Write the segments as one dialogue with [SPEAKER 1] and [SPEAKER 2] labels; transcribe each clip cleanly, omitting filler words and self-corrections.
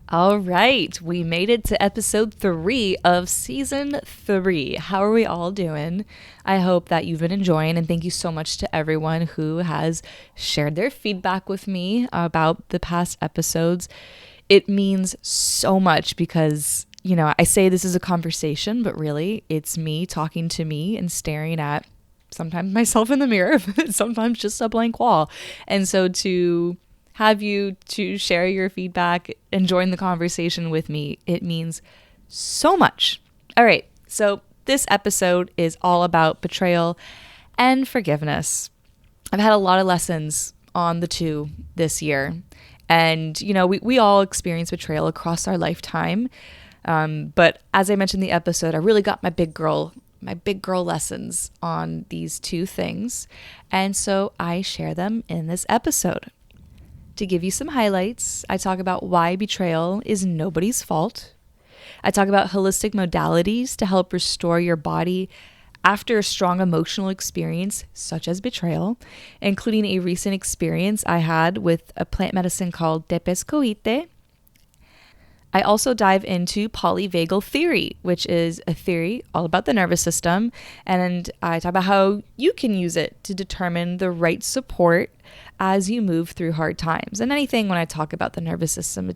[SPEAKER 1] All right, we made it to episode 3 of season 3. How are we all doing? I hope that you've been enjoying, and thank you so much to everyone who has shared their feedback with me about the past episodes. It means so much because, I say this is a conversation, but really it's me talking to me and staring at sometimes myself in the mirror, sometimes just a blank wall. And so to have you to share your feedback and join the conversation with me, it means so much. All right, so this episode is all about betrayal and forgiveness. I've had a lot of lessons on the two this year. And, we all experience betrayal across our lifetime. But as I mentioned in the episode, I really got my big girl lessons on these two things. And so I share them in this episode. To give you some highlights, I talk about why betrayal is nobody's fault. I talk about holistic modalities to help restore your body after a strong emotional experience, such as betrayal, including a recent experience I had with a plant medicine called Tepezchoite. I also dive into polyvagal theory, which is a theory all about the nervous system, and I talk about how you can use it to determine the right support as you move through hard times. And anything when I talk about the nervous system,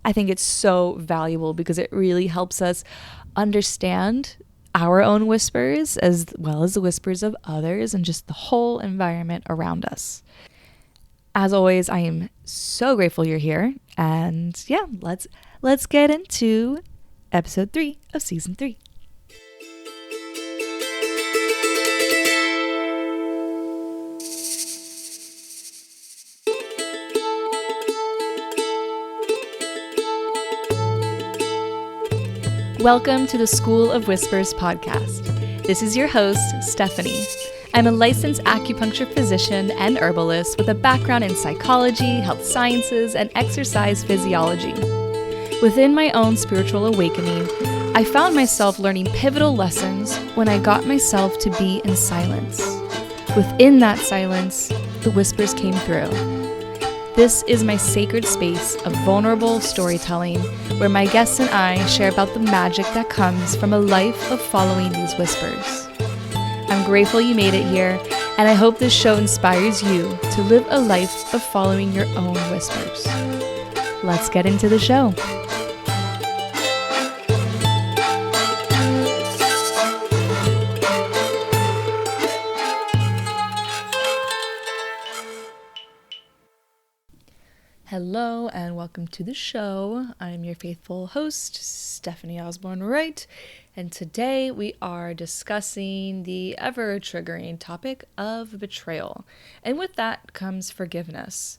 [SPEAKER 1] I think it's so valuable because it really helps us understand our own whispers as well as the whispers of others and just the whole environment around us. As always, I am so grateful you're here. And yeah, let's get into episode 3 of season 3. Welcome to the School of Whispers podcast. This is your host, Stephanie. I'm a licensed acupuncture physician and herbalist with a background in psychology, health sciences, and exercise physiology. Within my own spiritual awakening, I found myself learning pivotal lessons when I got myself to be in silence. Within that silence, the whispers came through. This is my sacred space of vulnerable storytelling where my guests and I share about the magic that comes from a life of following these whispers. I'm grateful you made it here, and I hope this show inspires you to live a life of following your own whispers. Let's get into the show. Hello and welcome to the show. I'm your faithful host, Stephanie Osborne Wright, and today we are discussing the ever-triggering topic of betrayal. And with that comes forgiveness.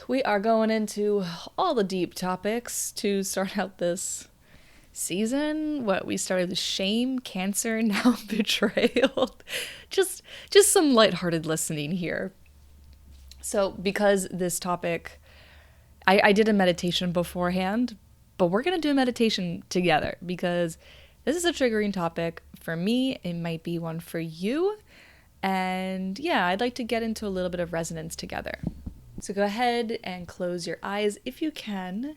[SPEAKER 1] We are going into all the deep topics to start out this season. We started with shame, cancer, now betrayal. Just some lighthearted listening here. So because this topic, I did a meditation beforehand, but we're going to do a meditation together because this is a triggering topic. For me, it might be one for you. And yeah, I'd like to get into a little bit of resonance together. So go ahead and close your eyes if you can.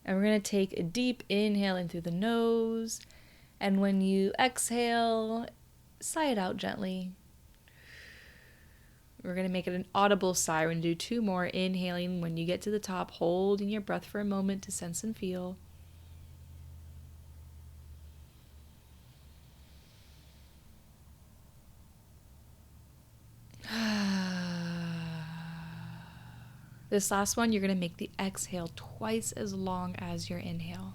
[SPEAKER 1] And we're going to take a deep inhale in through the nose. And when you exhale, sigh it out gently. We're going to make it an audible sigh. We're going to do 2 more. Inhaling when you get to the top, holding your breath for a moment to sense and feel. This last one, you're going to make the exhale twice as long as your inhale.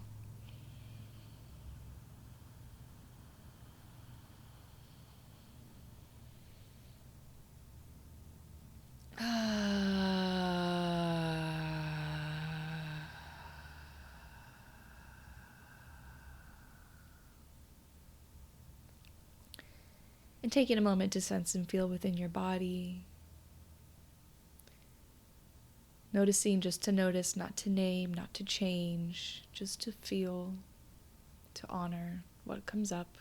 [SPEAKER 1] And taking a moment to sense and feel within your body. Noticing just to notice, not to name, not to change, just to feel, to honor what comes up,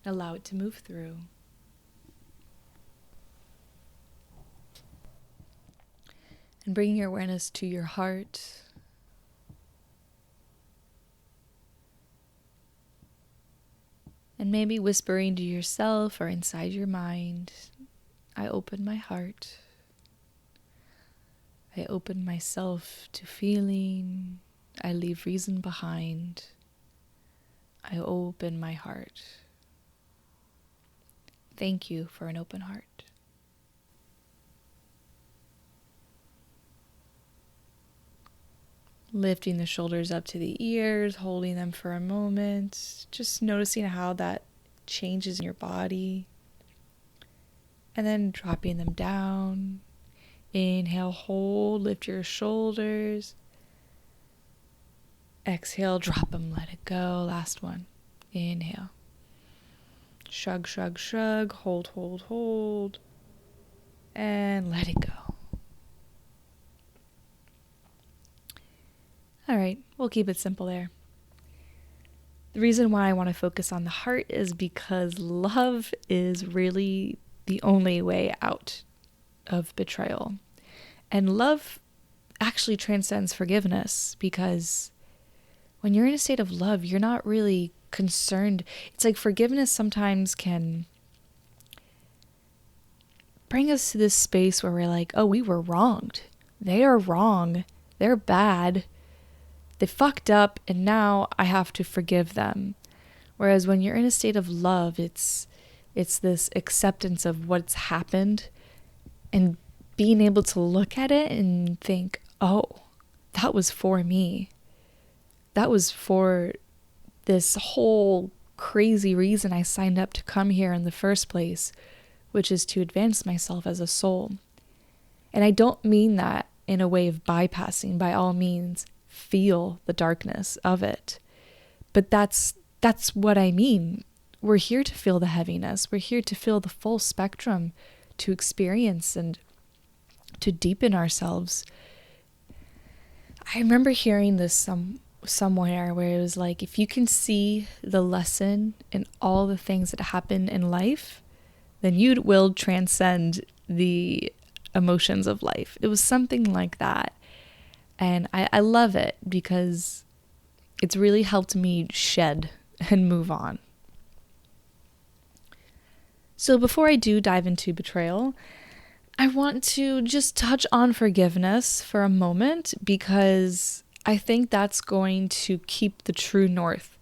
[SPEAKER 1] and allow it to move through. And bringing your awareness to your heart. And maybe whispering to yourself or inside your mind, I open my heart. I open myself to feeling. I leave reason behind. I open my heart. Thank you for an open heart. Lifting the shoulders up to the ears, holding them for a moment, just noticing how that changes in your body. And then dropping them down. Inhale, hold, lift your shoulders. Exhale, drop them, let it go. Last one. Inhale. Shrug, shrug, shrug. Hold, hold, hold. And let it go. All right, we'll keep it simple there. The reason why I want to focus on the heart is because love is really the only way out of betrayal. And love actually transcends forgiveness, because when you're in a state of love, you're not really concerned. It's like forgiveness sometimes can bring us to this space where we're like, oh, we were wronged. They are wrong. They're bad. They fucked up, and now I have to forgive them. Whereas when you're in a state of love, it's this acceptance of what's happened and being able to look at it and think, oh, that was for me. That was for this whole crazy reason I signed up to come here in the first place, which is to advance myself as a soul. And I don't mean that in a way of bypassing. By all means, feel the darkness of it. But that's what I mean. We're here to feel the heaviness. We're here to feel the full spectrum, to experience and to deepen ourselves. I remember hearing this somewhere where it was like, if you can see the lesson in all the things that happen in life, then you will transcend the emotions of life. It was something like that. And I love it because it's really helped me shed and move on. So before I do dive into betrayal, I want to just touch on forgiveness for a moment, because I think that's going to keep the true north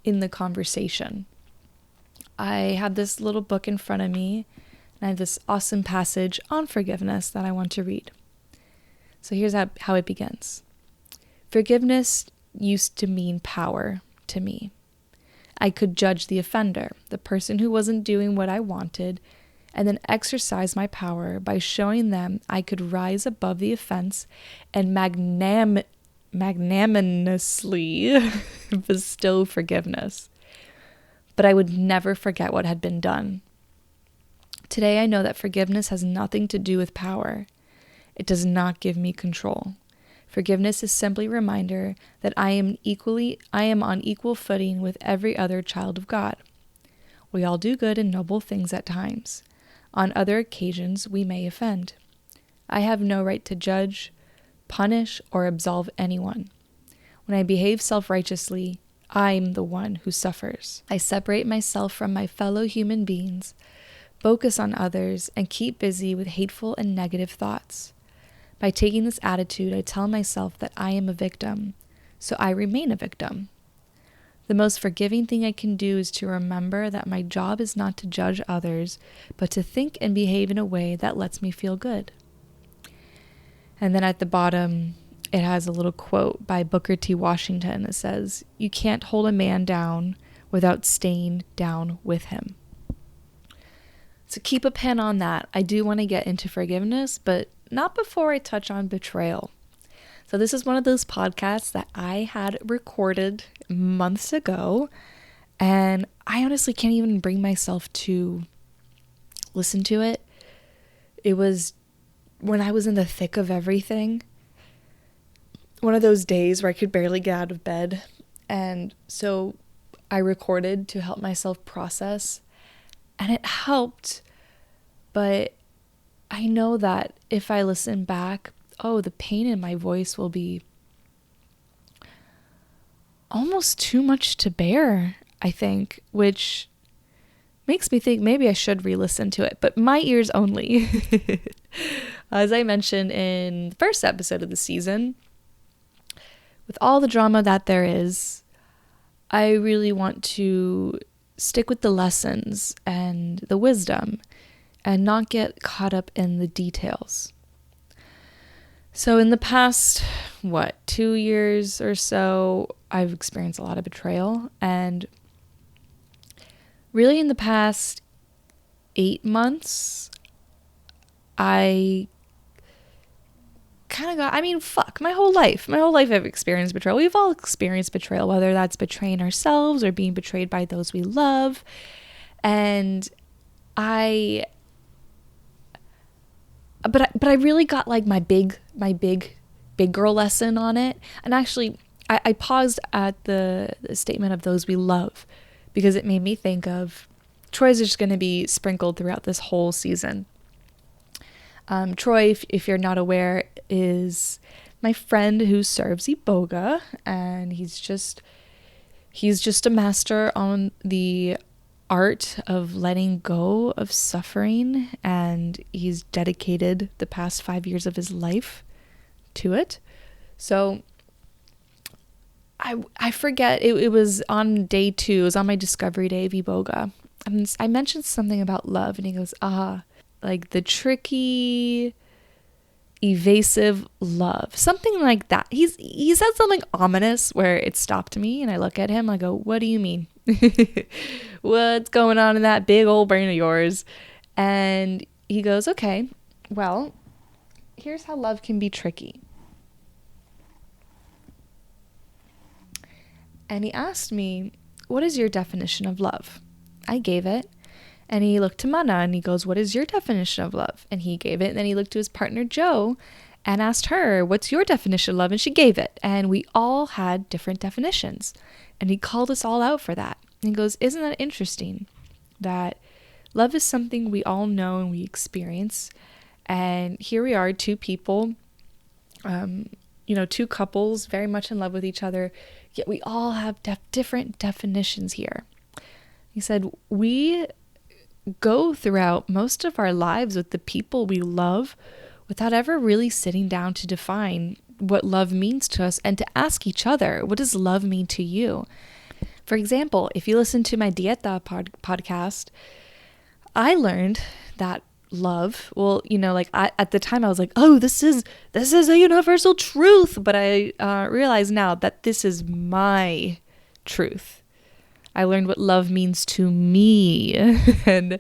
[SPEAKER 1] in the conversation. I have this little book in front of me, and I have this awesome passage on forgiveness that I want to read. So here's how it begins. Forgiveness used to mean power to me. I could judge the offender, the person who wasn't doing what I wanted, and then exercise my power by showing them I could rise above the offense and magnanimously bestow forgiveness. But I would never forget what had been done. Today I know that forgiveness has nothing to do with power. It does not give me control. Forgiveness is simply a reminder that I am on equal footing with every other child of God. We all do good and noble things at times. On other occasions, we may offend. I have no right to judge, punish, or absolve anyone. When I behave self-righteously, I'm the one who suffers. I separate myself from my fellow human beings, focus on others, and keep busy with hateful and negative thoughts. By taking this attitude, I tell myself that I am a victim, so I remain a victim. The most forgiving thing I can do is to remember that my job is not to judge others, but to think and behave in a way that lets me feel good. And then at the bottom, it has a little quote by Booker T. Washington that says, "You can't hold a man down without staying down with him." So keep a pen on that. I do want to get into forgiveness, but not before I touch on betrayal. So this is one of those podcasts that I had recorded months ago, and I honestly can't even bring myself to listen to it. It was when I was in the thick of everything, one of those days where I could barely get out of bed, and so I recorded to help myself process, and it helped, but I know that if I listen back, the pain in my voice will be almost too much to bear, I think, which makes me think maybe I should re-listen to it, but my ears only. As I mentioned in the first episode of the season, with all the drama that there is, I really want to stick with the lessons and the wisdom and not get caught up in the details. So in the past, 2 years or so, I've experienced a lot of betrayal. And really in the past 8 months, I kind of my whole life I've experienced betrayal. We've all experienced betrayal, whether that's betraying ourselves or being betrayed by those we love. And But I really got like my big girl lesson on it. And actually, I paused at the statement of those we love, because it made me think of Troy's just going to be sprinkled throughout this whole season. Troy, if you're not aware, is my friend who serves Iboga, and he's just a master on the art of letting go of suffering, and he's dedicated the past 5 years of his life to it. So I forget, it was on day 2, it was on my discovery day of Iboga, and I mentioned something about love, and he goes, like the tricky, evasive love, something like that. He said something ominous where it stopped me, and I look at him, I go, what do you mean? What's going on in that big old brain of yours? And he goes, okay, well, here's how love can be tricky. And he asked me, what is your definition of love? I gave it. And he looked to Mana and he goes, what is your definition of love? And he gave it. And then he looked to his partner, Joe, and asked her, what's your definition of love? And she gave it. And we all had different definitions. And he called us all out for that. And he goes, isn't that interesting? That love is something we all know and we experience. And here we are, 2 people, 2 couples very much in love with each other. Yet we all have different definitions here. He said, we go throughout most of our lives with the people we love without ever really sitting down to define what love means to us and to ask each other, what does love mean to you? For example, if you listen to my Dieta podcast, I learned that love, at the time I was like, oh, this is a universal truth, but I realize now that this is my truth. I learned what love means to me. And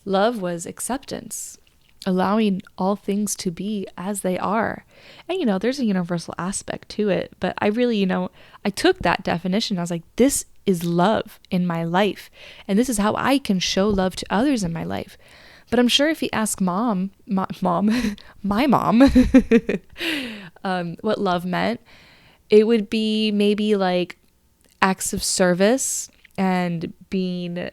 [SPEAKER 1] love was acceptance, allowing all things to be as they are. And, there's a universal aspect to it. But I really, I took that definition. I was like, this is love in my life. And this is how I can show love to others in my life. But I'm sure if you ask my mom, what love meant, it would be maybe like acts of service and being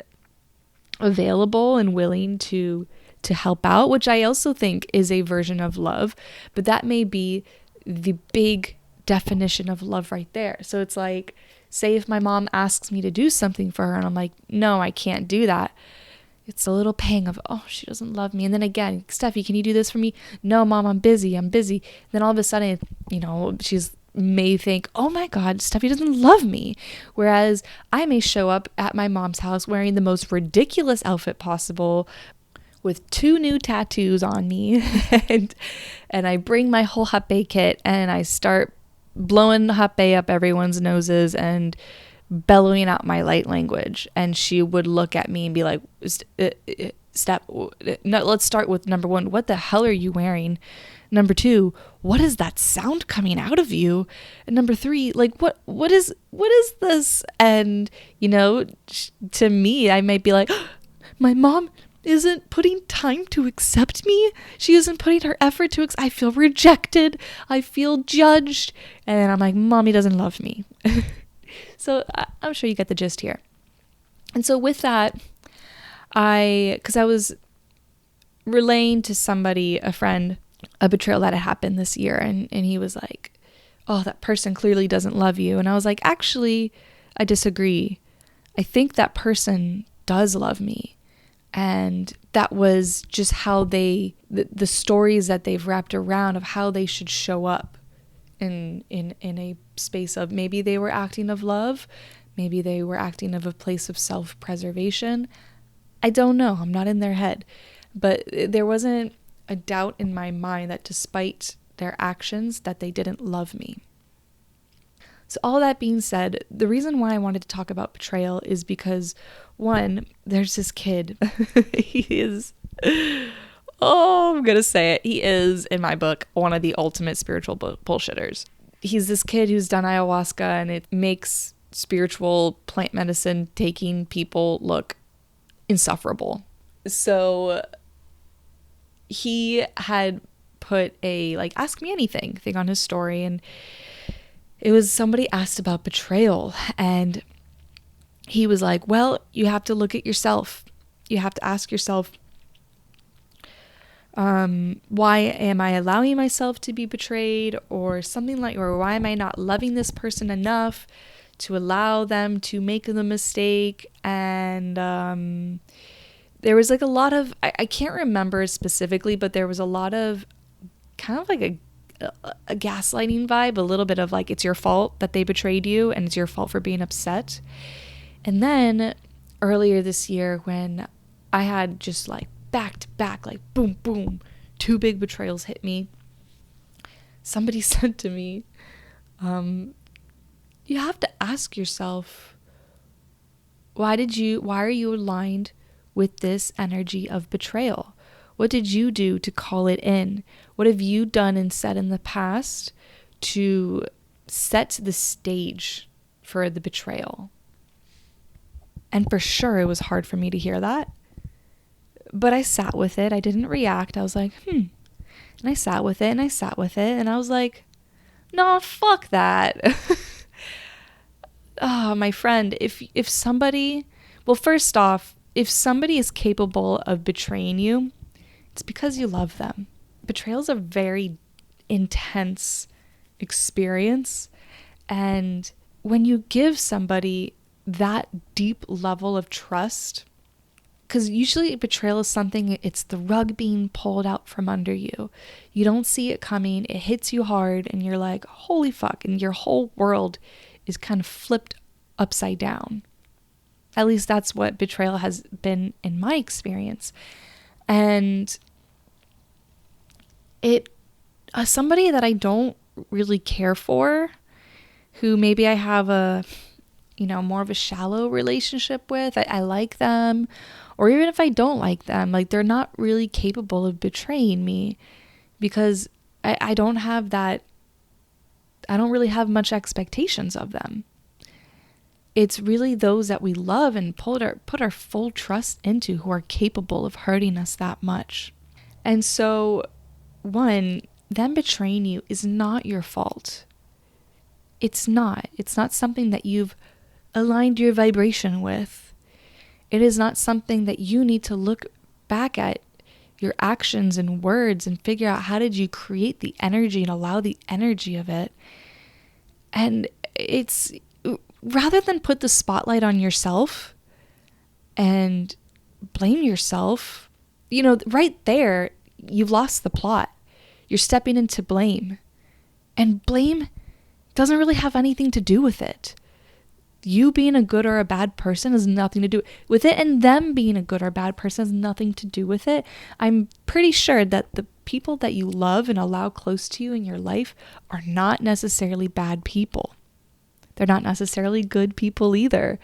[SPEAKER 1] available and willing to help out, which I also think is a version of love, but that may be the big definition of love right there. So it's like, say if my mom asks me to do something for her and I'm like, no, I can't do that. It's a little pang of, oh, she doesn't love me. And then again, Steffi, can you do this for me? No, Mom, I'm busy. Then all of a sudden, she's may think, oh my God, Steffi doesn't love me. Whereas I may show up at my mom's house wearing the most ridiculous outfit possible with 2 new tattoos on me and I bring my whole hape kit and I start blowing hape up everyone's noses and bellowing out my light language. And she would look at me and be like, let's start with number 1. What the hell are you wearing? Number 2, what is that sound coming out of you? And number 3, like, what is this? And, to me, I might be like, my mom isn't putting time to accept me. She isn't putting her effort to I feel rejected. I feel judged. And I'm like, Mommy doesn't love me. So I'm sure you get the gist here. And so with that, because I was relaying to somebody, a friend, a betrayal that had happened this year, and he was like, oh, that person clearly doesn't love you. And I was like, actually, I disagree. I think that person does love me. And that was just how the stories that they've wrapped around of how they should show up in a space of, maybe they were acting of love, maybe they were acting of a place of self-preservation. I don't know. I'm not in their head. But there wasn't a doubt in my mind that despite their actions, that they didn't love me. So all that being said, the reason why I wanted to talk about betrayal is because, one, there's this kid. He is, oh, I'm going to say it. He is, in my book, one of the ultimate spiritual bullshitters. He's this kid who's done ayahuasca, and it makes spiritual plant medicine taking people look insufferable. So he had put a ask me anything thing on his story, and it was somebody asked about betrayal, and he was like, well, you have to look at yourself. You have to ask yourself, why am I allowing myself to be betrayed, or something like, or why am I not loving this person enough to allow them to make the mistake? And there was a lot of, I can't remember specifically, but there was a lot of kind of a gaslighting vibe, a little bit of it's your fault that they betrayed you, and it's your fault for being upset. And then earlier this year, when I had just back to back, boom, boom, 2 big betrayals hit me, somebody said to me, you have to ask yourself, why are you aligned with this energy of betrayal? What did you do to call it in? What have you done and said in the past to set the stage for the betrayal? And for sure, it was hard for me to hear that. But I sat with it. I didn't react. I was like, And I sat with it, and I sat with it. And I was like, no, fuck that. Oh, my friend, if somebody, well, first off, if somebody is capable of betraying you, it's because you love them. Betrayal is a very intense experience. And when you give somebody that deep level of trust, because usually betrayal is something, it's the rug being pulled out from under you. You don't see it coming. It hits you hard, and you're like, holy fuck. And your whole world is kind of flipped upside down. At least that's what betrayal has been in my experience. And somebody that I don't really care for, who maybe I have a, more of a shallow relationship with, I like them, or even if I don't like them, they're not really capable of betraying me, because I don't have that, I don't really have much expectations of them. It's really those that we love and put our full trust into who are capable of hurting us that much. And so, one, them betraying you is not your fault. It's not something that you've aligned your vibration with. It is not something that you need to look back at your actions and words and figure out, how did you create the energy and allow the energy of it? And it's, rather than put the spotlight on yourself and blame yourself, right there, you've lost the plot. You're stepping into blame. And blame doesn't really have anything to do with it. You being a good or a bad person has nothing to do with it, and them being a good or bad person has nothing to do with it. I'm pretty sure that the people that you love and allow close to you in your life are not necessarily bad people. They're not necessarily good people either.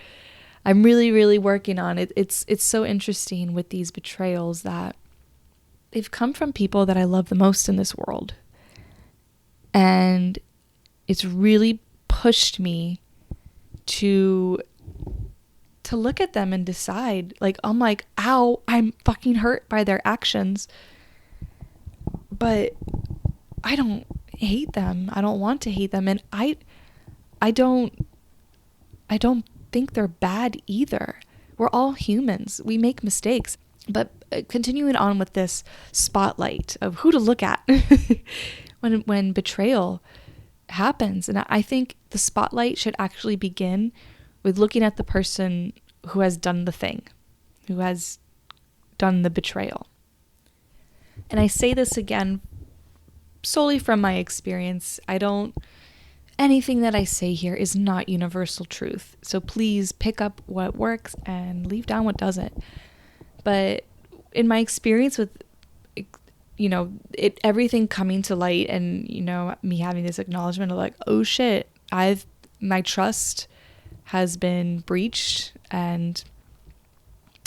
[SPEAKER 1] I'm really, really working on it. It's so interesting with these betrayals that they've come from people that I love the most in this world. And it's really pushed me to look at them and decide, I'm like, ow, I'm fucking hurt by their actions. But I don't hate them. I don't want to hate them. And I don't think they're bad either. We're all humans. We make mistakes. But continuing on with this spotlight of who to look at when betrayal happens. And I think the spotlight should actually begin with looking at the person who has done the thing, who has done the betrayal. And I say this again solely from my experience. Anything that I say here is not universal truth. So please pick up what works and leave down what doesn't. But in my experience with, everything coming to light and, me having this acknowledgement of like, oh shit, my trust has been breached, and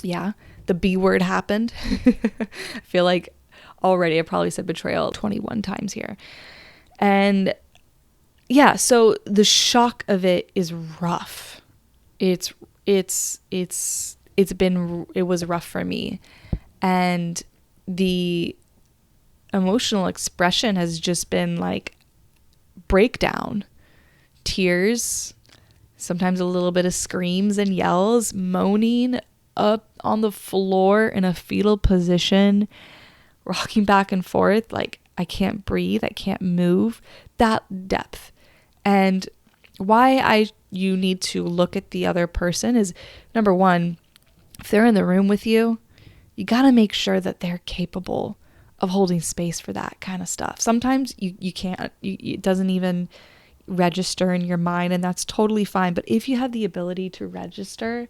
[SPEAKER 1] yeah, the B word happened. I feel like already I probably said betrayal 21 times here. And yeah, so the shock of it is rough. It was rough for me. And the emotional expression has just been like breakdown, tears, sometimes a little bit of screams and yells, moaning up on the floor in a fetal position, rocking back and forth like I can't breathe, I can't move. That depth. And why you need to look at the other person is, number one, if they're in the room with you, you got to make sure that they're capable of holding space for that kind of stuff. Sometimes you can't, it doesn't even register in your mind, and that's totally fine. But if you have the ability to register,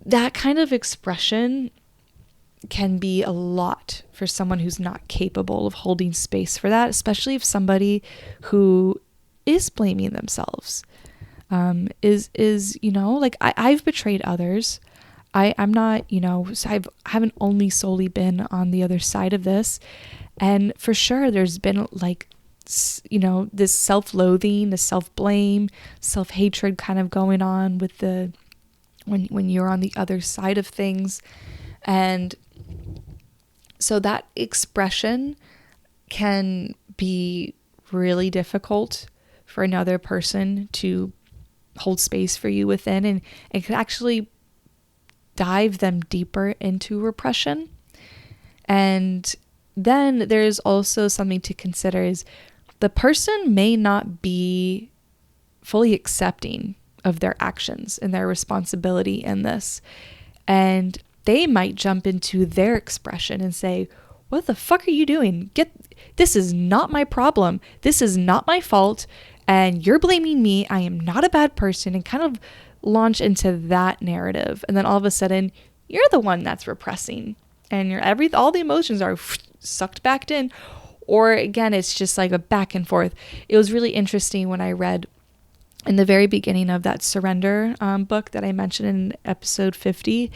[SPEAKER 1] that kind of expression can be a lot for someone who's not capable of holding space for that, especially if somebody who is blaming themselves is like I've betrayed others. I'm not, so I haven't only solely been on the other side of this. And for sure, there's been like, this self-loathing, the self-blame, self-hatred kind of going on with when you're on the other side of things. And so that expression can be really difficult for another person to hold space for you within, and it could actually dive them deeper into repression. And then there's also something to consider is the person may not be fully accepting of their actions and their responsibility in this. And they might jump into their expression and say, what the fuck are you doing? This is not my problem. This is not my fault. And you're blaming me. I am not a bad person, and kind of launch into that narrative. And then all of a sudden you're the one that's repressing, and all the emotions are sucked back in. Or again, it's just like a back and forth. It was really interesting when I read in the very beginning of that Surrender book that I mentioned in episode 50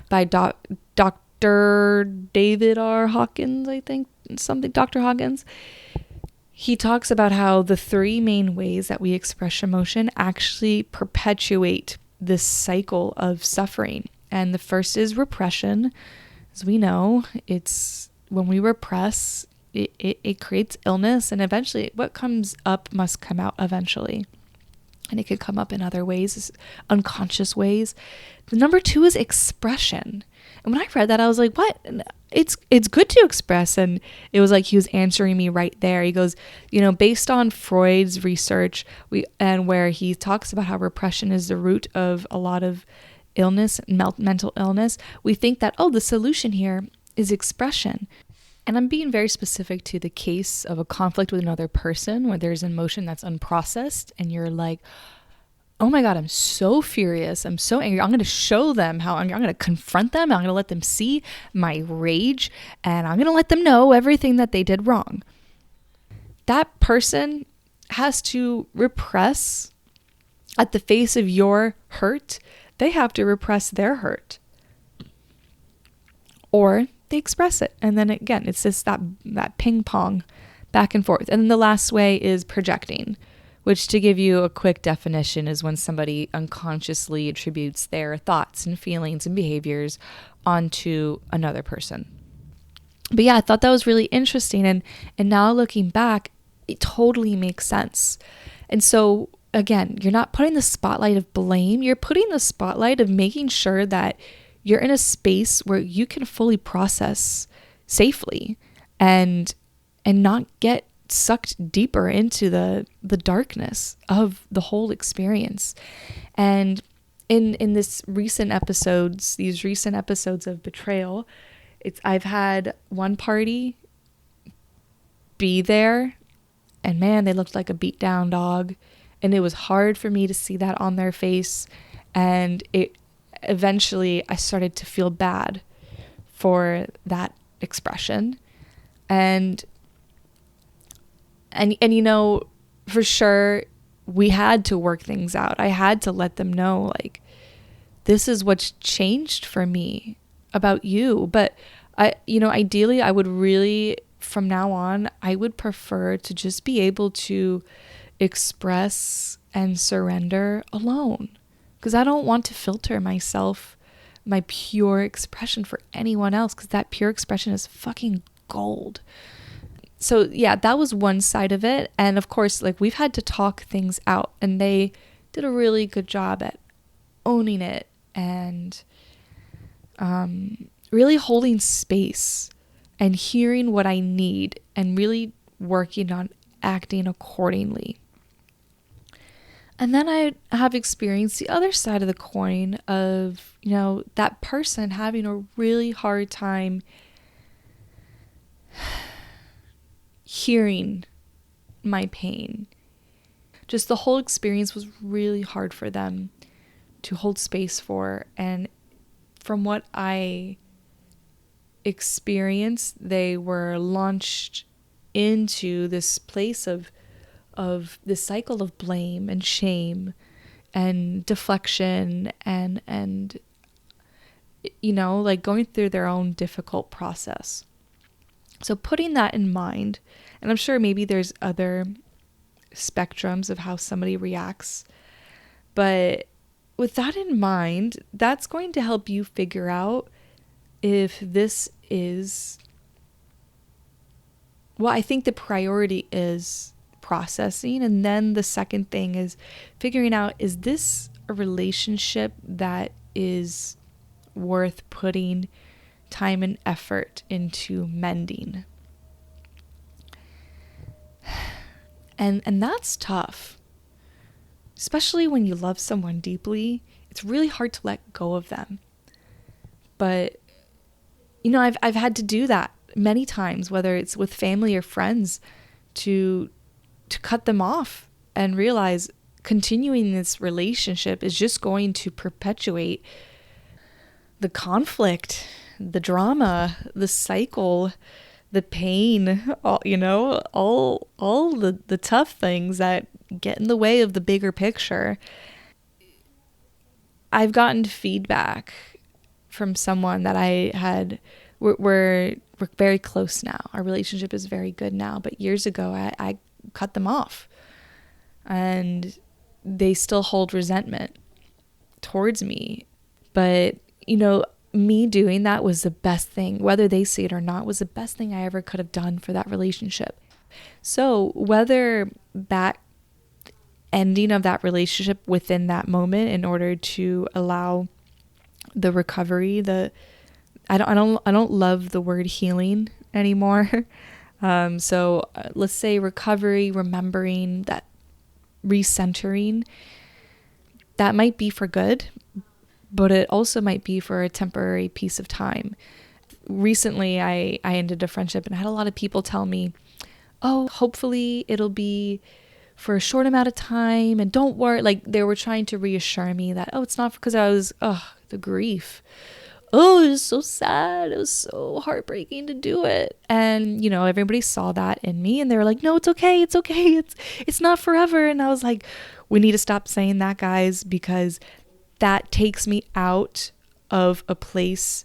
[SPEAKER 1] by Dr. David R. Hawkins, I think, Dr. Hawkins. He talks about how the three main ways that we express emotion actually perpetuate this cycle of suffering. And the first is repression. As we know, it's when we repress, it creates illness, and eventually what comes up must come out eventually. And it could come up in other ways, unconscious ways. The number two is expression. And when I read that, I was like, what? It's good to express. And it was like he was answering me right there. He goes, based on Freud's research, and where he talks about how repression is the root of a lot of illness, mental illness, we think that, the solution here is expression. And I'm being very specific to the case of a conflict with another person where there's emotion that's unprocessed and you're like, oh my God, I'm so furious. I'm so angry. I'm going to show them how I'm going to confront them. I'm going to let them see my rage, and I'm going to let them know everything that they did wrong. That person has to repress at the face of your hurt. They have to repress their hurt, or they express it. And then again, it's just that ping pong back and forth. And then the last way is projecting, which, to give you a quick definition, is when somebody unconsciously attributes their thoughts and feelings and behaviors onto another person. But yeah, I thought that was really interesting. And now looking back, it totally makes sense. And so again, you're not putting the spotlight of blame. You're putting the spotlight of making sure that you're in a space where you can fully process safely and not get sucked deeper into the darkness of the whole experience. And in these recent episodes of Betrayal, I've had one party be there, and man, they looked like a beat down dog, and it was hard for me to see that on their face. And it eventually, I started to feel bad for that expression, and you know, for sure, we had to work things out. I had to let them know, like, this is what's changed for me about you. But ideally, I would really, from now on, I would prefer to just be able to express and surrender alone, because I don't want to filter my pure expression for anyone else, because that pure expression is fucking gold. So yeah, that was one side of it. And of course, like, we've had to talk things out, and they did a really good job at owning it and really holding space and hearing what I need and really working on acting accordingly. And then I have experienced the other side of the coin of, you know, that person having a really hard time hearing my pain. Just the whole experience was really hard for them to hold space for. And from what I experienced, they were launched into this place of this cycle of blame and shame and deflection and you know, like, going through their own difficult process. So putting that in mind, and I'm sure maybe there's other spectrums of how somebody reacts, but with that in mind, that's going to help you figure out if this is, well, I think the priority is processing. And then the second thing is figuring out, is this a relationship that is worth putting time and effort into mending? And that's tough, especially when you love someone deeply. It's really hard to let go of them. But you know, I've had to do that many times, whether it's with family or friends, to cut them off and realize continuing this relationship is just going to perpetuate the conflict, the drama, the cycle, the pain, all the tough things that get in the way of the bigger picture. I've gotten feedback from someone that we're very close now. Our relationship is very good now, but years ago I cut them off, and they still hold resentment towards me. But you know, me doing that was the best thing, whether they see it or not, was the best thing I ever could have done for that relationship. So whether that ending of that relationship within that moment, in order to allow the recovery, I don't love the word healing anymore. So let's say recovery, remembering that, recentering, that might be for good, but it also might be for a temporary piece of time. Recently, I ended a friendship, and I had a lot of people tell me, oh, hopefully it'll be for a short amount of time, and don't worry. Like, they were trying to reassure me that, oh, it's not because I was, the grief. Oh, it was so sad. It was so heartbreaking to do it. And, you know, everybody saw that in me, and they were like, no, it's okay. It's okay. It's not forever. And I was like, we need to stop saying that, guys, because that takes me out of a place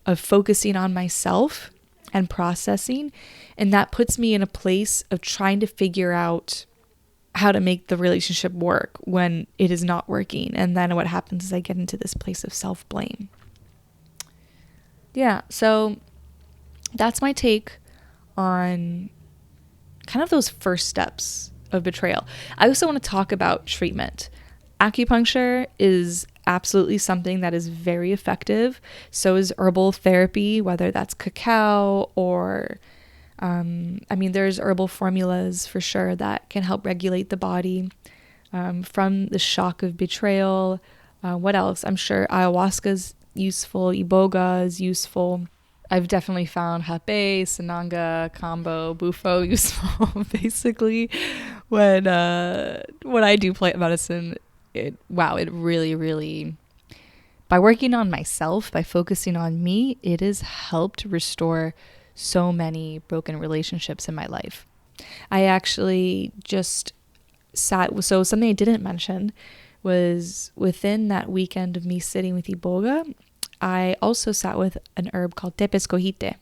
[SPEAKER 1] of focusing on myself and processing. And that puts me in a place of trying to figure out how to make the relationship work when it is not working. And then what happens is I get into this place of self-blame. Yeah, so that's my take on kind of those first steps of betrayal. I also want to talk about treatment. Acupuncture is absolutely something that is very effective. So is herbal therapy, whether that's cacao or, there's herbal formulas for sure that can help regulate the body from the shock of betrayal. What else? I'm sure ayahuasca's useful, iboga is useful. I've definitely found hape, sananga, kambo, bufo useful. Basically, when I do plant medicine, it really, really, by working on myself, by focusing on me, it has helped restore so many broken relationships in my life. I actually just so something I didn't mention was within that weekend of me sitting with iboga, I also sat with an herb called Tepezchoite.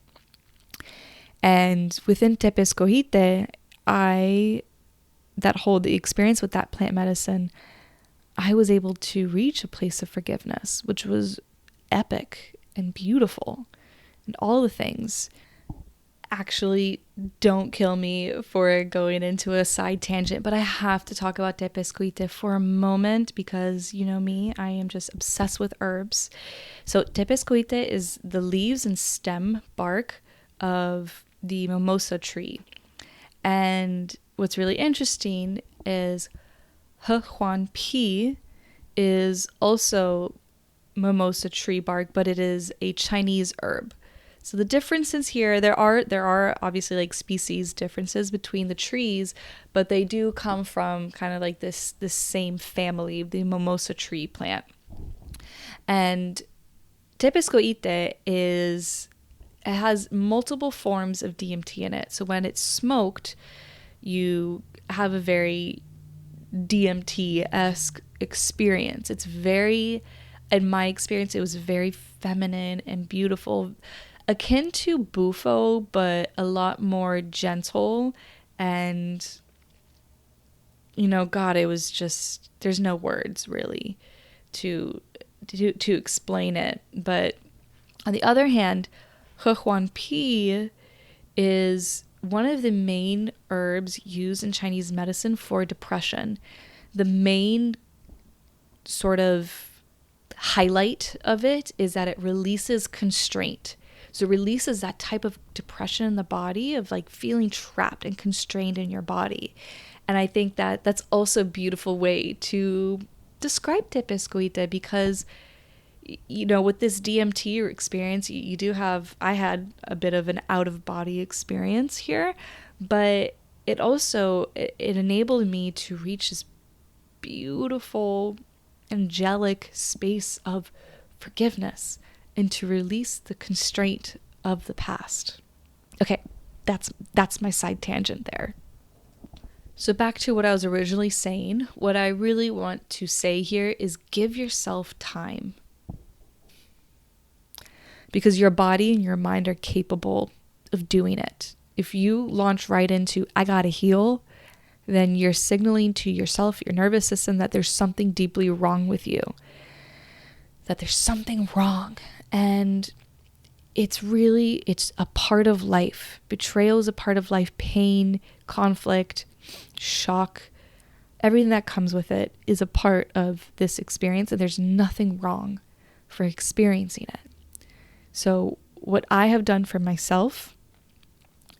[SPEAKER 1] And within Tepezchoite, the experience with that plant medicine, I was able to reach a place of forgiveness, which was epic and beautiful. And all the things. Actually, don't kill me for going into a side tangent, but I have to talk about Tepezchoite for a moment because, you know me, I am just obsessed with herbs. So Tepezchoite is the leaves and stem bark of the mimosa tree. And what's really interesting is He is also mimosa tree bark, but it is a Chinese herb. So the differences here, there are obviously like species differences between the trees, but they do come from kind of like this same family, the mimosa tree plant. And Tepezchoite it has multiple forms of DMT in it. So when it's smoked, you have a very DMT-esque experience. It's very, in my experience, it was very feminine and beautiful, akin to bufo, but a lot more gentle. And, God, it was just, there's no words really to explain it. But on the other hand, He is one of the main herbs used in Chinese medicine for depression. The main sort of highlight of it is that it releases constraint. So it releases that type of depression in the body of like feeling trapped and constrained in your body. And I think that that's also a beautiful way to describe Tepezchoite because, with this DMT experience, you do have, I had a bit of an out of body experience here, but it enabled me to reach this beautiful, angelic space of forgiveness and to release the constraint of the past. Okay, that's my side tangent there. So back to what I was originally saying, what I really want to say here is give yourself time. Because your body and your mind are capable of doing it. If you launch right into, I gotta heal, then you're signaling to yourself, your nervous system, that there's something deeply wrong with you. That there's something wrong. And it's a part of life. Betrayal is a part of life. Pain, conflict, shock, everything that comes with it is a part of this experience, and there's nothing wrong for experiencing it. So what I have done for myself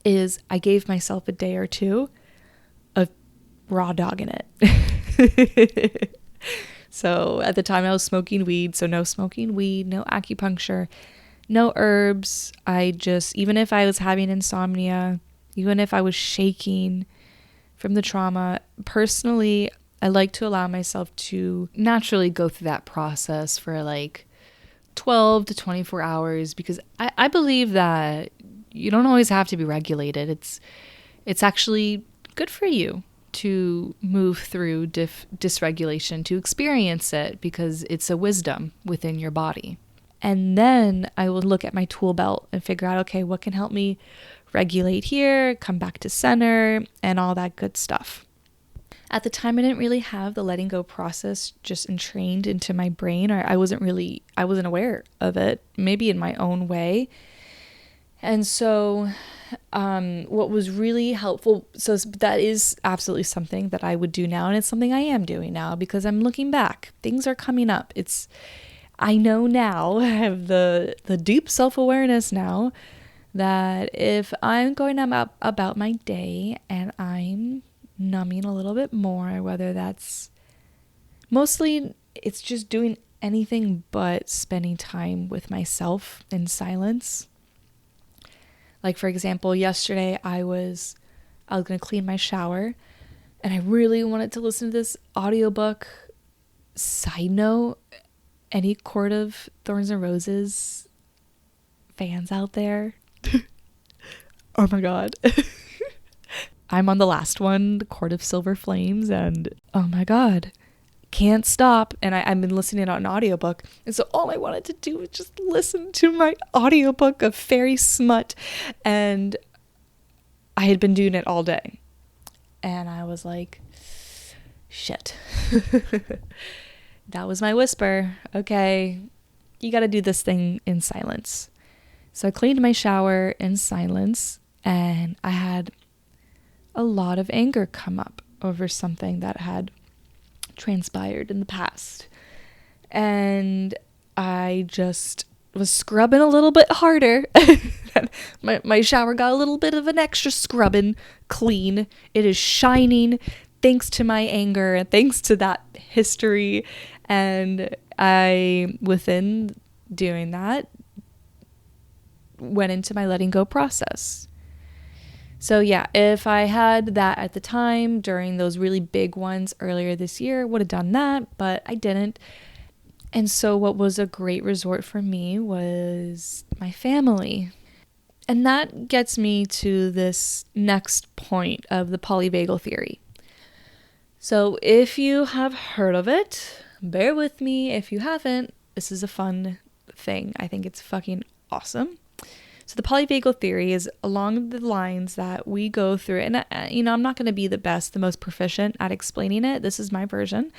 [SPEAKER 1] is I gave myself a day or two of raw dogging it. So at the time I was smoking weed, so no smoking weed, no acupuncture, no herbs. Even if I was having insomnia, even if I was shaking from the trauma, personally, I like to allow myself to naturally go through that process for like 12 to 24 hours because I believe that you don't always have to be regulated. It's actually good for you to move through dysregulation, to experience it because it's a wisdom within your body. And then I will look at my tool belt and figure out, okay, what can help me regulate here, come back to center, and all that good stuff. At the time, I didn't really have the letting go process just entrained into my brain, or I wasn't aware of it, maybe in my own way. And so what was really helpful, so that is absolutely something that I would do now, and it's something I am doing now because I'm looking back. Things are coming up. I know now, I have the deep self-awareness now that if I'm going about my day and I'm numbing a little bit more, whether that's mostly it's just doing anything but spending time with myself in silence. Like, for example, yesterday I was going to clean my shower and I really wanted to listen to this audiobook. Side note, any Court of Thorns and Roses fans out there? Oh my God. I'm on the last one, the Court of Silver Flames, and oh my God, can't stop. And I've been listening on an audiobook, and so all I wanted to do was just listen to my audiobook of fairy smut, and I had been doing it all day, and I was like, shit. That was my whisper. Okay, you got to do this thing in silence. So I cleaned my shower in silence, and I had a lot of anger come up over something that had transpired in the past. And I just was scrubbing a little bit harder. my shower got a little bit of an extra scrubbing clean. It is shining thanks to my anger and thanks to that history. And I, within doing that, went into my letting go process. So yeah, if I had that at the time during those really big ones earlier this year, would have done that, but I didn't. And so what was a great resort for me was my family. And that gets me to this next point of the polyvagal theory. So if you have heard of it, bear with me. If you haven't, this is a fun thing. I think it's fucking awesome. So the polyvagal theory is along the lines that we go through, and I'm not going to be the best, the most proficient at explaining it. This is my version,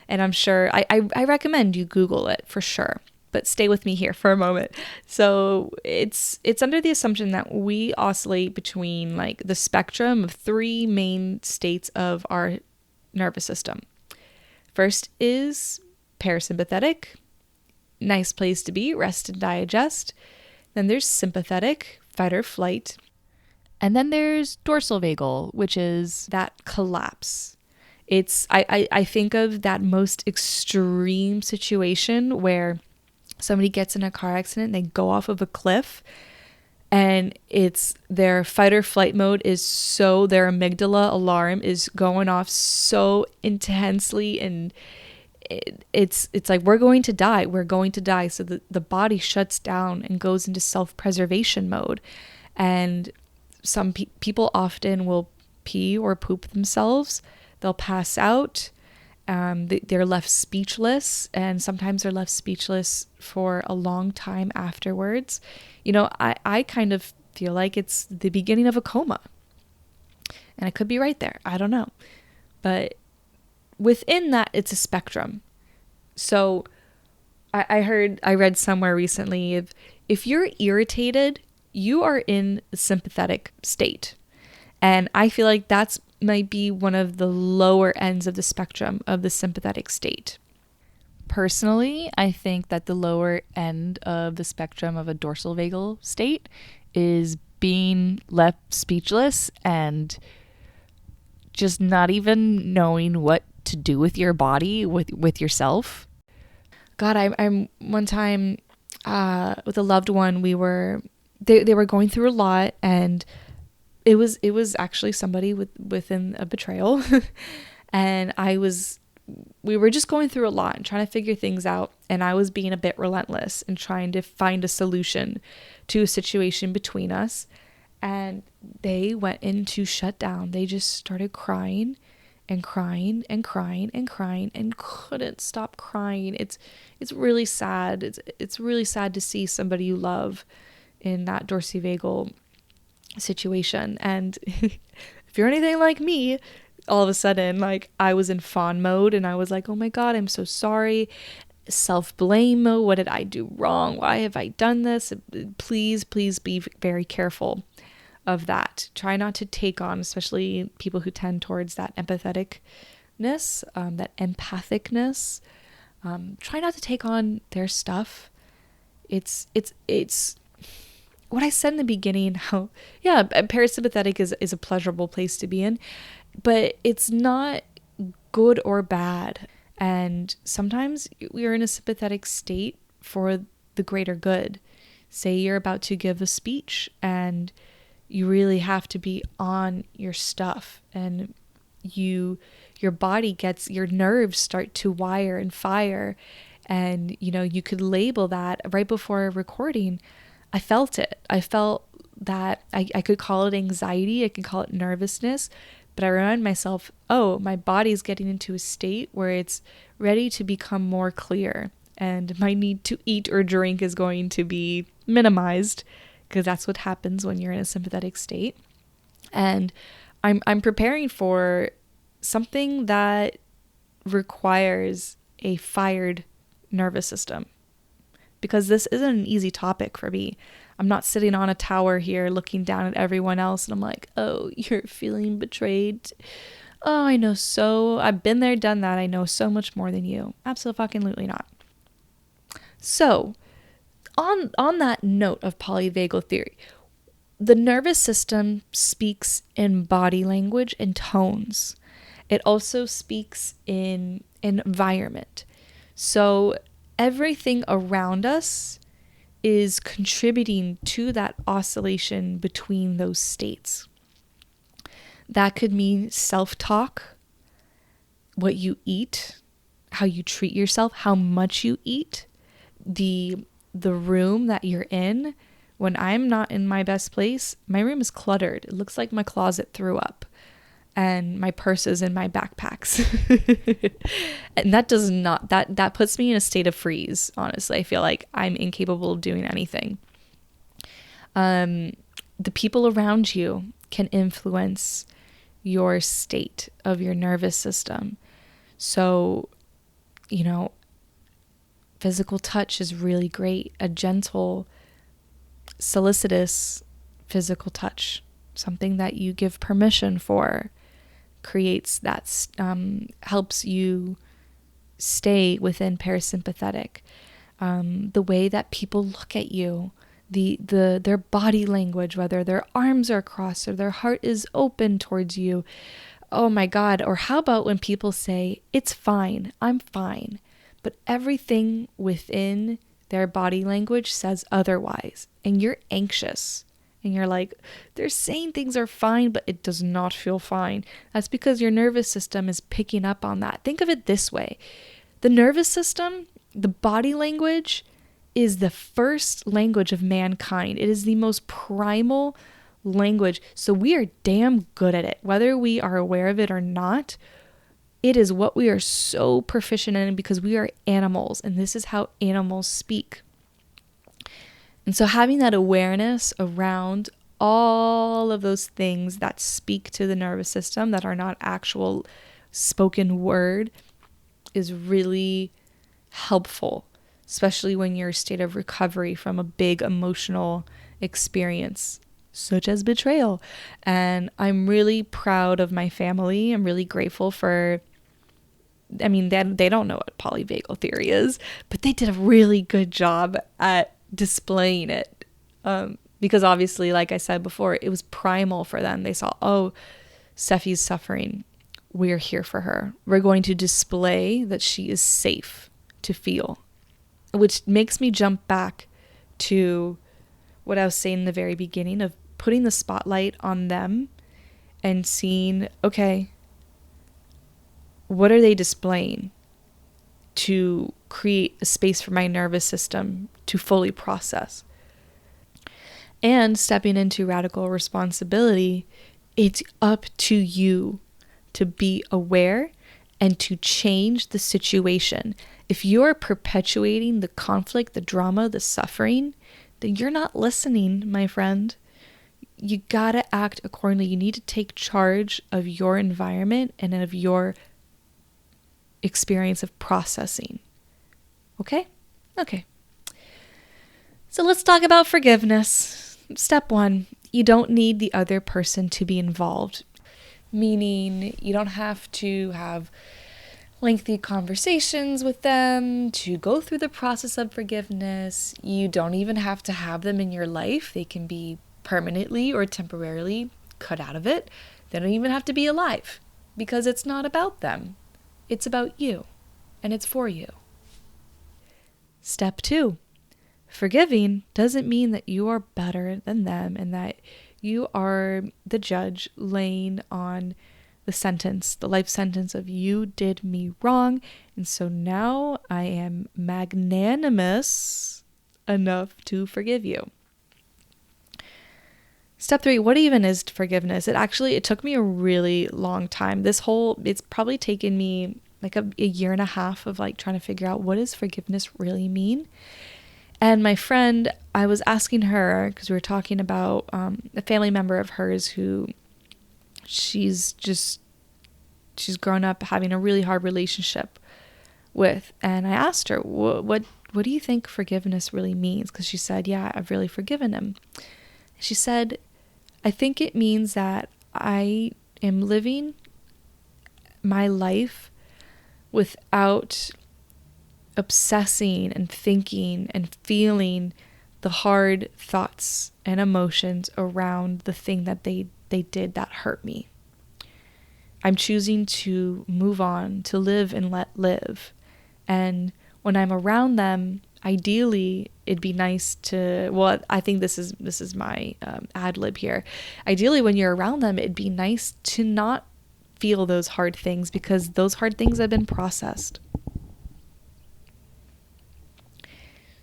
[SPEAKER 1] and I'm sure I recommend you Google it for sure. But stay with me here for a moment. So it's under the assumption that we oscillate between like the spectrum of three main states of our nervous system. First is parasympathetic, nice place to be, rest and digest. Then there's sympathetic, fight or flight. And then there's dorsal vagal, which is that collapse. I think of that most extreme situation where somebody gets in a car accident and they go off of a cliff, and it's their fight or flight mode is so, their amygdala alarm is going off so intensely, and it's like we're going to die. So the body shuts down and goes into self-preservation mode. And some people often will pee or poop themselves. They'll pass out. They're left speechless, and sometimes they're left speechless for a long time afterwards. I kind of feel like it's the beginning of a coma, and I could be right there. I don't know. But within that, it's a spectrum. So I read somewhere recently, if you're irritated, you are in a sympathetic state. And I feel like that's might be one of the lower ends of the spectrum of the sympathetic state. Personally, I think that the lower end of the spectrum of a dorsal vagal state is being left speechless and just not even knowing what to do with your body, with yourself. God, I'm one time with a loved one, they were going through a lot, and it was actually somebody within a betrayal. And we were just going through a lot and trying to figure things out, and I was being a bit relentless and trying to find a solution to a situation between us. And they went into shutdown. They just started crying and crying and crying and crying and couldn't stop crying. It's really sad. It's really sad to see somebody you love in that dorsivvagal situation. And if you're anything like me, all of a sudden, like, I was in fawn mode, and I was like, oh my God, I'm so sorry. Self-blame mode. What did I do wrong? Why have I done this? Please be very careful of that. Try not to take on, especially people who tend towards that empatheticness, that empathicness. Try not to take on their stuff. It's what I said in the beginning, how, yeah, parasympathetic is a pleasurable place to be in, but it's not good or bad. And sometimes we are in a sympathetic state for the greater good. Say you're about to give a speech and you really have to be on your stuff, and your body gets, your nerves start to wire and fire, and you could label that right before a recording. I felt it. I felt that I could call it anxiety, I could call it nervousness, but I remind myself, oh, my body's getting into a state where it's ready to become more clear, and my need to eat or drink is going to be minimized, because that's what happens when you're in a sympathetic state. And I'm preparing for something that requires a fired nervous system, because this isn't an easy topic for me. I'm not sitting on a tower here looking down at everyone else and I'm like, oh, you're feeling betrayed. Oh, I've been there, done that. I know so much more than you. Absolutely not. So on that note of polyvagal theory, the nervous system speaks in body language and tones. It also speaks in environment. So everything around us is contributing to that oscillation between those states. That could mean self-talk, what you eat, how you treat yourself, how much you eat, the room that you're in. When I'm not in my best place, my room is cluttered. It looks like my closet threw up and my purse is in my backpacks. And that puts me in a state of freeze. Honestly, I feel like I'm incapable of doing anything. The people around you can influence your state of your nervous system. So, physical touch is really great. A gentle, solicitous physical touch, something that you give permission for, creates that, helps you stay within parasympathetic. The way that people look at you, their body language, whether their arms are crossed or their heart is open towards you. Oh my God. Or how about when people say, it's fine, I'm fine, but everything within their body language says otherwise, and you're anxious. And you're like, they're saying things are fine, but it does not feel fine. That's because your nervous system is picking up on that. Think of it this way. The nervous system, the body language, is the first language of mankind. It is the most primal language. So we are damn good at it. Whether we are aware of it or not, it is what we are so proficient in, because we are animals, and this is how animals speak. And so having that awareness around all of those things that speak to the nervous system that are not actual spoken word is really helpful, especially when you're in a state of recovery from a big emotional experience, such as betrayal. And I'm really proud of my family. I'm really grateful for, they don't know what polyvagal theory is, but they did a really good job at displaying it, because obviously, like I said before, it was primal for them. They saw, oh, Steffi's suffering, we're here for her, we're going to display that she is safe to feel, which makes me jump back to what I was saying in the very beginning of putting the spotlight on them and seeing, okay, what are they displaying to create a space for my nervous system to fully process? And stepping into radical responsibility, it's up to you to be aware and to change the situation. If you're perpetuating the conflict, the drama, the suffering, then you're not listening, my friend. You gotta act accordingly. You need to take charge of your environment and of your experience of processing. Okay? Okay. So let's talk about forgiveness. Step 1, You don't need the other person to be involved, meaning you don't have to have lengthy conversations with them to go through the process of forgiveness. You don't even have to have them in your life. They can be permanently or temporarily cut out of it. They don't even have to be alive, because it's not about them. It's about you, and it's for you. Step 2. Forgiving doesn't mean that you are better than them and that you are the judge laying on the life sentence of you did me wrong, and so now I am magnanimous enough to forgive you. Step 3, what even is forgiveness? It took me a really long time. It's probably taken me like a year and a half of like trying to figure out, what does forgiveness really mean? And my friend, I was asking her, because we were talking about a family member of hers who she's grown up having a really hard relationship with. And I asked her, what do you think forgiveness really means? Because she said, yeah, I've really forgiven him. She said, I think it means that I am living my life without obsessing and thinking and feeling the hard thoughts and emotions around the thing that they did that hurt me. I'm choosing to move on, to live and let live. And when I'm around them, ideally, it'd be nice to, well, I think this is my ad lib here. Ideally, when you're around them, it'd be nice to not feel those hard things, because those hard things have been processed.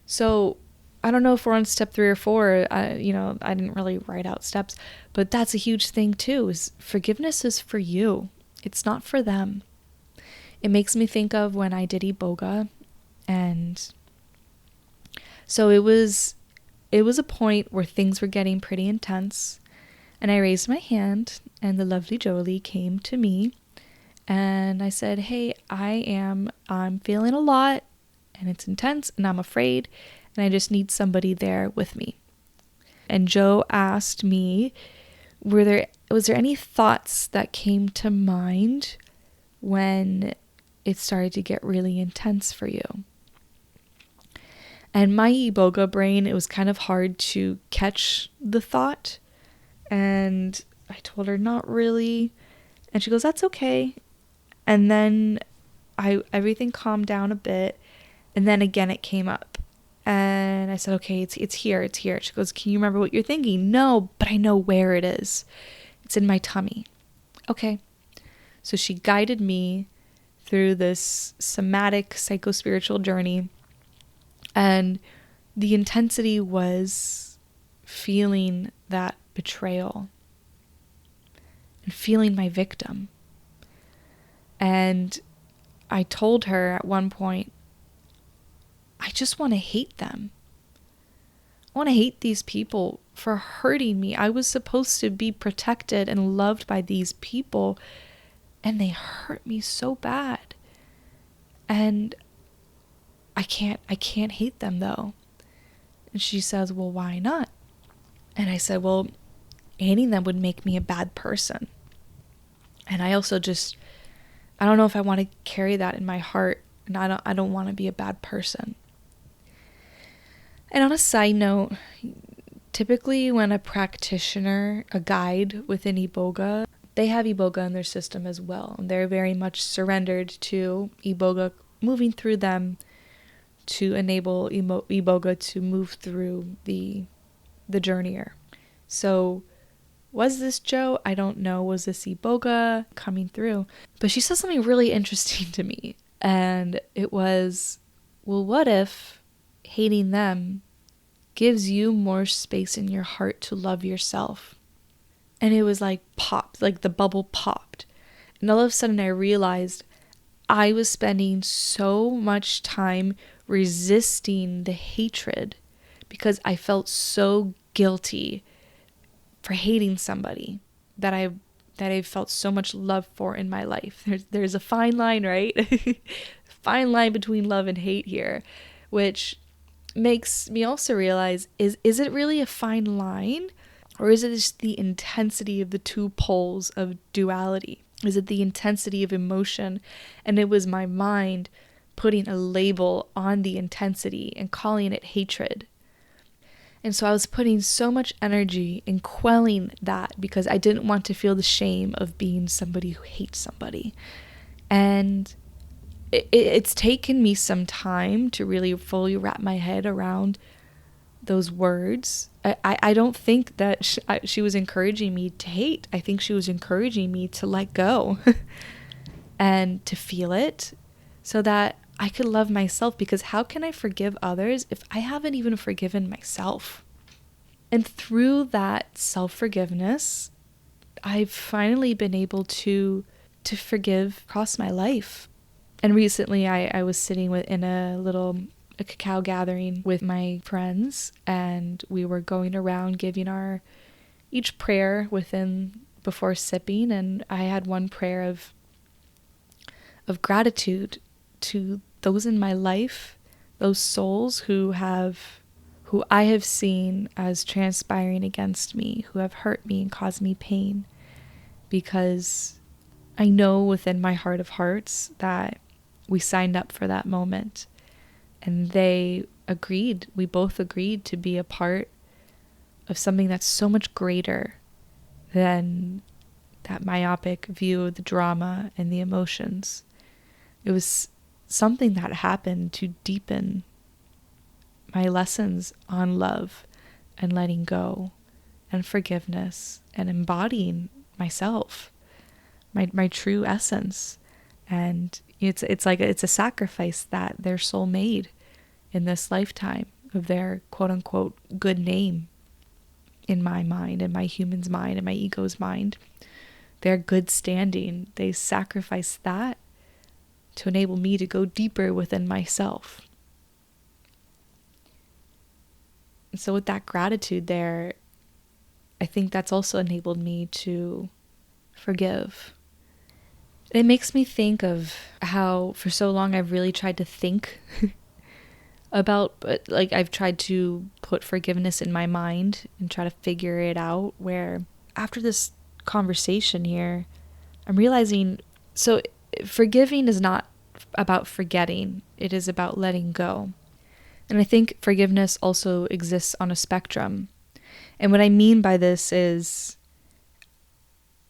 [SPEAKER 1] So I don't know if we're on step 3 or 4. I didn't really write out steps, but that's a huge thing too, is forgiveness is for you. It's not for them. It makes me think of when I did Iboga. And so it was a point where things were getting pretty intense, and I raised my hand, and the lovely Jolie came to me, and I said, hey, I'm feeling a lot, and it's intense, and I'm afraid, and I just need somebody there with me. And Joe asked me, was there any thoughts that came to mind when it started to get really intense for you? And my Iboga brain, it was kind of hard to catch the thought. And I told her, not really. And she goes, that's okay. And then everything calmed down a bit. And then again, it came up. And I said, okay, it's here. She goes, can you remember what you're thinking? No, but I know where it is. It's in my tummy. Okay. So she guided me through this somatic psychospiritual journey. And the intensity was feeling that betrayal and feeling my victim. And I told her at one point, I just want to hate them. I want to hate these people for hurting me. I was supposed to be protected and loved by these people, and they hurt me so bad. And I can't hate them though. And she says, well, why not? And I said, well, hating them would make me a bad person. And I also I don't know if I want to carry that in my heart, and I don't want to be a bad person. And on a side note, typically when a practitioner, a guide within Iboga, they have Iboga in their system as well. And they're very much surrendered to Iboga moving through them to enable Iboga to move through the journeyer. So was this Joe? I don't know. Was this Iboga coming through? But she said something really interesting to me. And it was, well, what if hating them gives you more space in your heart to love yourself? And it was like popped, like the bubble popped. And all of a sudden I realized I was spending so much time resisting the hatred because I felt so guilty for hating somebody that I felt so much love for in my life. There's a fine line, right? Fine line between love and hate here, which makes me also realize, is it really a fine line, Or is it just the intensity of the two poles of duality? Is it the intensity of emotion? And it was my mind putting a label on the intensity and calling it hatred. And so I was putting so much energy in quelling that because I didn't want to feel the shame of being somebody who hates somebody. And it's taken me some time to really fully wrap my head around those words. I don't think that she was encouraging me to hate. I think she was encouraging me to let go and to feel it so that I could love myself, because how can I forgive others if I haven't even forgiven myself? And through that self-forgiveness, I've finally been able to forgive across my life. And recently I was sitting in a cacao gathering with my friends, and we were going around giving each prayer before sipping, and I had one prayer of gratitude to those in my life, those souls who I have seen as transpiring against me, who have hurt me and caused me pain, because I know within my heart of hearts that we signed up for that moment. And we both agreed to be a part of something that's so much greater than that myopic view of the drama and the emotions. It was something that happened to deepen my lessons on love and letting go and forgiveness and embodying myself, my true essence. And it's a sacrifice that their soul made in this lifetime of their quote unquote good name in my mind, in my human's mind, in my ego's mind. Their good standing, they sacrificed that to enable me to go deeper within myself. And so with that gratitude there, I think that's also enabled me to forgive. It makes me think of how for so long I've really tried to think I've tried to put forgiveness in my mind and try to figure it out, where after this conversation here, I'm realizing, so forgiving is not about forgetting, it is about letting go. And I think forgiveness also exists on a spectrum. And what I mean by this is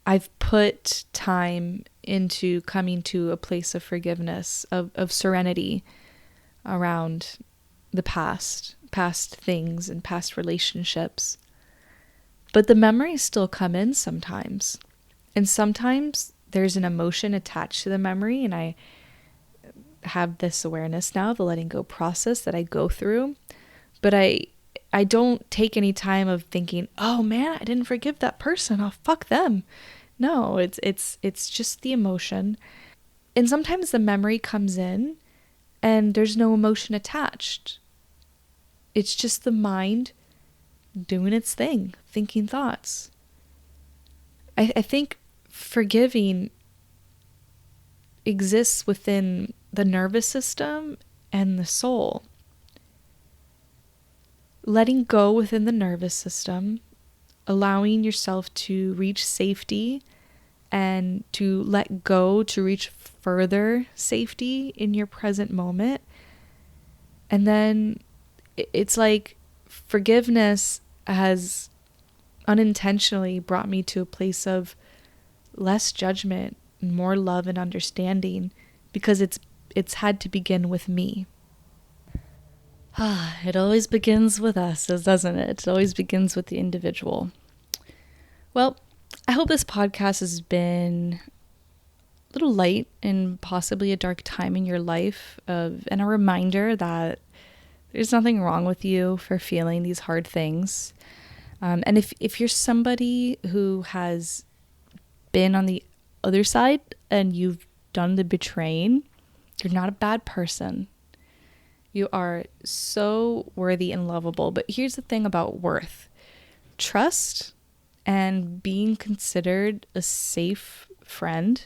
[SPEAKER 1] I've put time into coming to a place of forgiveness, of serenity around the past things and past relationships. But the memories still come in sometimes. And sometimes there's an emotion attached to the memory, and I have this awareness now, the letting go process that I go through. But I don't take any time of thinking, oh man, I didn't forgive that person, oh fuck them. No, it's just the emotion. And sometimes the memory comes in and there's no emotion attached. It's just the mind doing its thing, thinking thoughts. I think forgiving exists within the nervous system and the soul. Letting go within the nervous system, allowing yourself to reach safety and to let go to reach further safety in your present moment. And then it's like forgiveness has unintentionally brought me to a place of less judgment, more love and understanding, because it's had to begin with me. It always begins with us, doesn't it? It always begins with the individual. Well, I hope this podcast has been a little light and possibly a dark time in your life, and a reminder that there's nothing wrong with you for feeling these hard things. And if you're somebody who has been on the other side and you've done the betraying, you're not a bad person. You are so worthy and lovable. But here's the thing about worth. Trust and being considered a safe friend,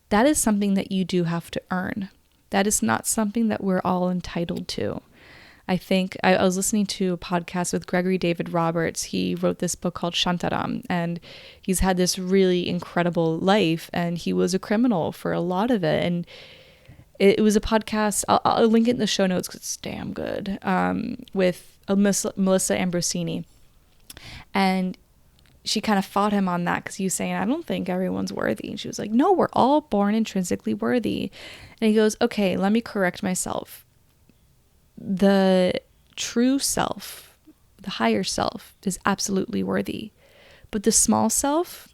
[SPEAKER 1] that is something that you do have to earn. That is not something that we're all entitled to. I think I was listening to a podcast with Gregory David Roberts. He wrote this book called Shantaram, and he's had this really incredible life, and he was a criminal for a lot of it. And it was a podcast, I'll link it in the show notes because it's damn good, with Melissa Ambrosini. And she kind of fought him on that because he was saying, I don't think everyone's worthy. And she was like, no, we're all born intrinsically worthy. And he goes, okay, let me correct myself. The true self, the higher self, is absolutely worthy. But the small self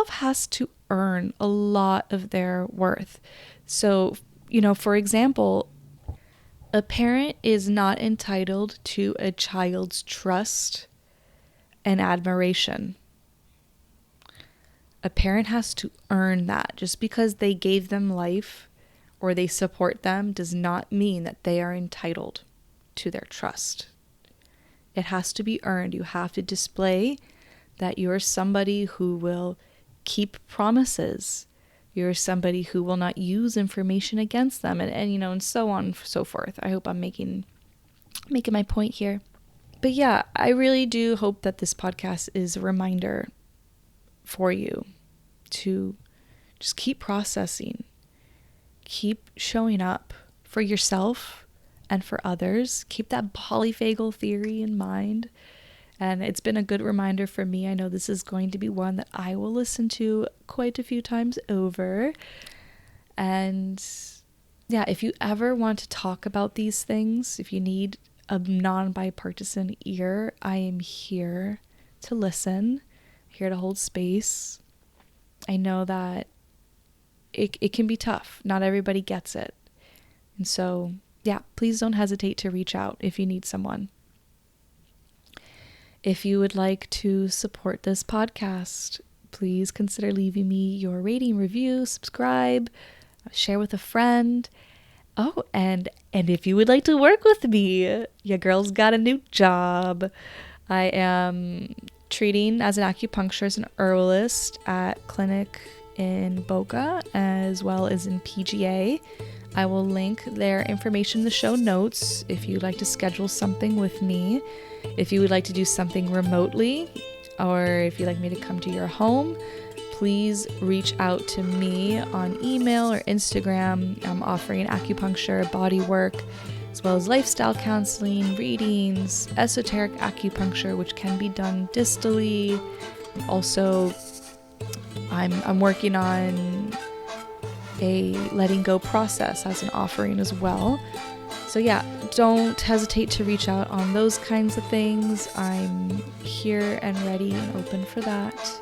[SPEAKER 1] has to earn a lot of their worth. So, for example, a parent is not entitled to a child's trust and admiration. A parent has to earn that. Just because they gave them life or they support them does not mean that they are entitled to their trust. It has to be earned. You have to display that you're somebody who will keep promises. You're somebody who will not use information against them, and so on and so forth. I hope I'm making my point here. But yeah, I really do hope that this podcast is a reminder for you to just keep processing, keep showing up for yourself and for others. Keep that polyphagal theory in mind. And it's been a good reminder for me. I know this is going to be one that I will listen to quite a few times over. And yeah, if you ever want to talk about these things, if you need a non-bipartisan ear, I am here to listen, here to hold space. I know that it can be tough. Not everybody gets it. And so, yeah, please don't hesitate to reach out if you need someone. If you would like to support this podcast, please consider leaving me your rating, review, subscribe, share with a friend. Oh, and if you would like to work with me, your girl's got a new job. I am treating as an acupuncturist and herbalist at clinic in Boca as well as in PGA. I will link their information in the show notes if you'd like to schedule something with me. If you would like to do something remotely, or if you'd like me to come to your home, please reach out to me on email or Instagram. I'm offering acupuncture, body work, as well as lifestyle counseling, readings, esoteric acupuncture, which can be done distally. Also, I'm working on a letting go process as an offering as well. So yeah, don't hesitate to reach out on those kinds of things. I'm here and ready and open for that.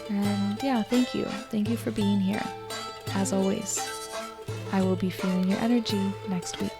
[SPEAKER 1] And yeah, thank you. Thank you for being here. As always, I will be feeling your energy next week.